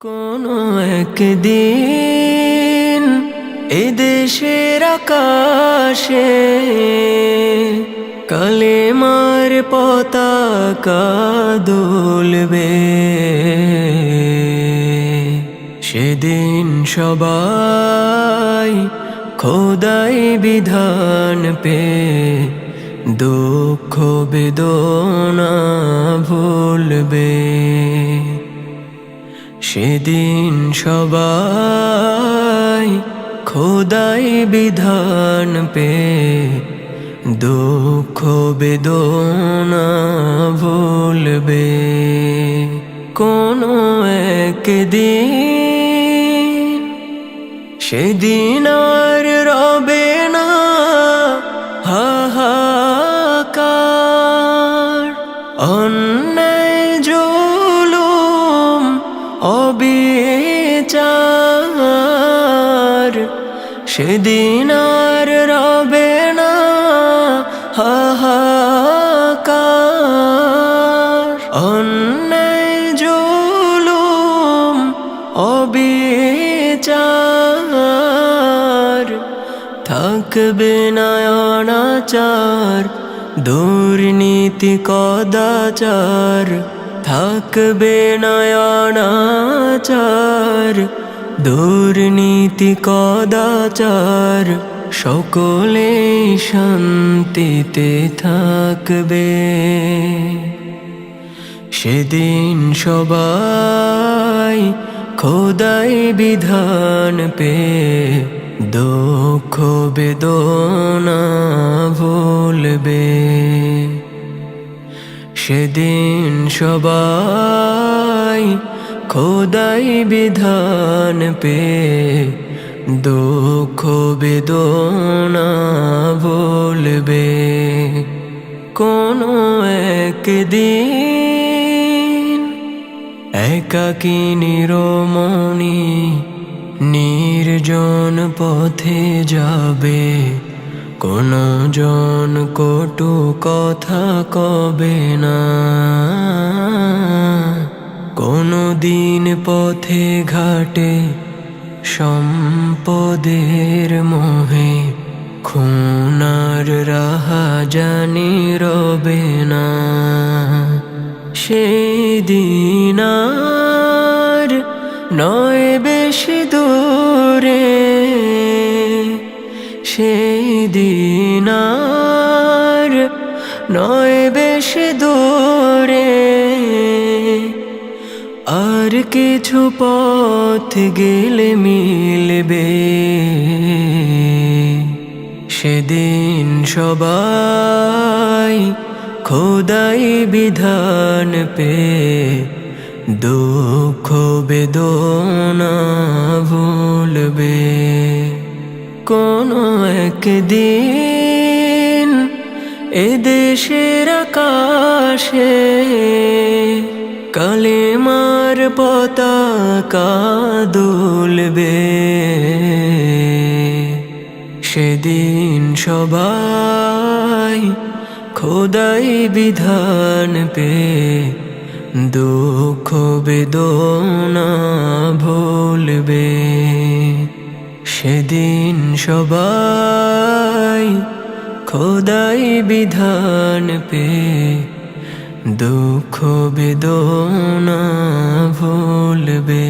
কোনো একদিন এদেশের আকাশে কালেমার পতাকা দুলবে। সেদিন সবাই খোদাই বিধান পে দুঃখ বেদনা ভুলবে। সেদিন সবাই খোদাই বিধান পে দুঃখ বেদনা ভুলবে। কোনো একদিন সেদিন আর রবে না হাহাকার, অন্যায় জুলুম অবিচার। সেদিন আর রবে না হাহাকার, অন্যায় জুলুম অবিচার। থাকবে না অনাচার দুর্নীতি কদাচার, থাকবে না অনাচার দুর্নীতি কদাচার। সকলে শান্তিতে থাকবে। সেদিন সবাই খোদাই বিধান পে দুঃখ বেদনা ভুলবে। সেদিন সবাই খোদাই বিধান পে দুঃখ বেদনা ভুলবে। কোনো একদিন একাকী নিরমণি নির্জন পথে যাবে, কোনো জন কটু কথা কবে না। কোনো দিন পথে ঘাটে সম্পদের মোহে খুনার রাহাজানি রবে না। সেদিন আর নয় বেশি দূরে, সেদিন আর নয় বেশি দূরে। আর কিছু পথ গেলে মিলবে। সেদিন সবাই খোদাই বিধান পে দুঃখ বেদনা ভুলবে। কোনো একদিন এদেশের আকাশে কালেমার পতাকা দুলবে। সেদিন সবাই খোদাই বিধান পে দুঃখ বেদনা ভুলবে। সেদিন সবাই খোদাই বিধান পে দুঃখ বেদনা ভুলবে।